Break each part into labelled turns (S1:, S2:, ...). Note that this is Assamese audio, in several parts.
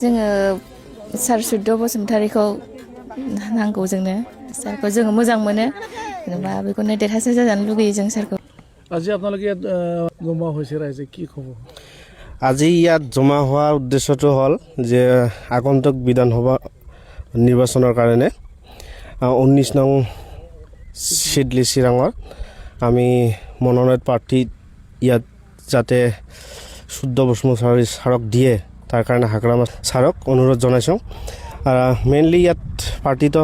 S1: जोङो सार सुद्द बसुमतारीखौ नांगौ जोंनो सारखौ जोङो मोजां मोनो जेनेबा बेखौनो देरहासार जाजानो लुगैयो जों सारखौ।
S2: আজি আপোনালোকে ইয়াত জমা হৈছে ৰাইজে কি ক'ব?
S3: আজি ইয়াত জমা হোৱাৰ উদ্দেশ্যটো হ'ল যে আগন্তুক বিধানসভা নিৰ্বাচনৰ কাৰণে 19 নং চিডলি চিৰাঙৰ আমি মনোনয়ন প্ৰাৰ্থী ইয়াত যাতে শুদ্ধ বসুমতাৰী ছাৰক দিয়ে তাৰ কাৰণে হাগ্ৰামা ছাৰক অনুৰোধ জনাইছোঁ। মেইনলি ইয়াত পাৰ্টিটো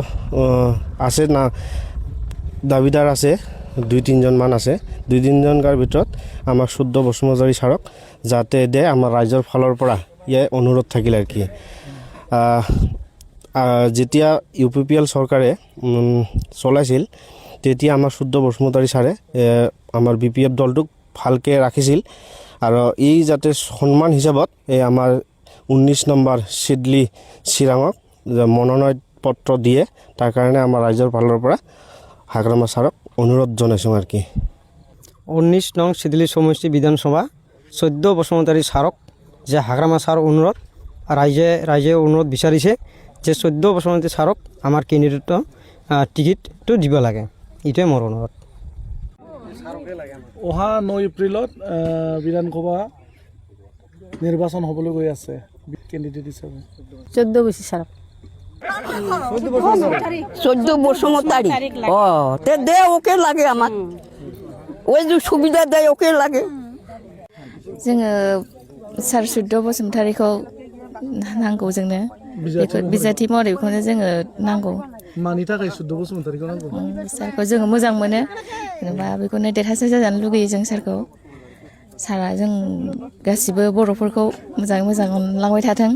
S3: আছে না দাবিদাৰ আছে 2-3জন মান আছে 2-3জনৰ ভিতৰত আমাৰ শুদ্ধ বসুমতাৰী ছাৰক যাতে দে আমাৰ ৰাইজৰ ফালৰ পৰা ইয়ে অনুৰোধ থাকিল আৰু কি। যেতিয়া UPPL চৰকাৰে চলাইছিল তেতিয়া আমাৰ শুদ্ধ বসুমতাৰী ছাৰে আমাৰ BPF দলটোক ভালকৈ ৰাখিছিল আৰু এই যাতে সন্মান হিচাপত এই আমাৰ 19 নম্বৰ চিডলি চিৰাঙক মনোনয়ন পত্ৰ দিয়ে তাৰ কাৰণে আমাৰ ৰাইজৰ ফালৰ পৰা হাগ্ৰামা ছাৰক অনুৰোধ জনাইছোঁ আৰু কি।
S4: 19 নং চিডলি সমষ্টি বিধানসভা 14 বসুমতাৰী ছাৰক যে হাগ্ৰামা ছাৰ অনুৰোধ ৰাইজে অনুৰোধ বিচাৰিছে যে 14 বসুমতাৰী ছাৰক আমাৰ কেণ্ডিডেটৰ টিকেটটো দিব লাগে, এইটোৱে মোৰ অনুৰোধ।
S2: অহা 9 এপ্ৰিলত বিধানসভা নিৰ্বাচন হ'বলৈ গৈ আছে কেণ্ডিডেট হিচাপে
S5: 14 বছর ছাড়ক 14 বসুমতারি তে দে ওকে লাগে আমার ওই যে সুবিধা দেয় ওকে লাগে।
S1: जोङो सार सुद्द बसुमतारीखौ नांगौ जोंनो बिजाथि महरै बेखौनो जोङो नांगौ।
S2: मानि थाखाय शुद्ध बसुमतारीखौ नांगौ?
S1: सारखौ जोङो मोजां मोनो जेनेबा बेखौनो देरहासार जाजानो लुगैयो जों सारखौ। सारा जों गासिबो बर'फोरखौ मोजाङै मोजां अनलांबाय थाथों।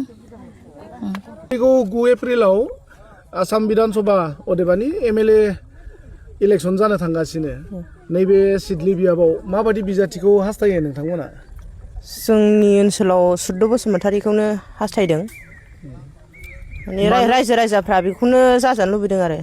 S2: 9 एप्रिलाव आसाम बिधानसभा अदेबानि MLA इलेक्सन जानो थांगासिनो नैबे सिडली बियाबाव माबायदि बिजाथिखौ हास्थायो नोंथांमोना?
S6: जोंनि ओनसोलाव सुद्द बसुमतारीखौनो हास्थायदों, माने रायजो राजाफ्रा बेखौनो जाजानो लुबैदों आरो।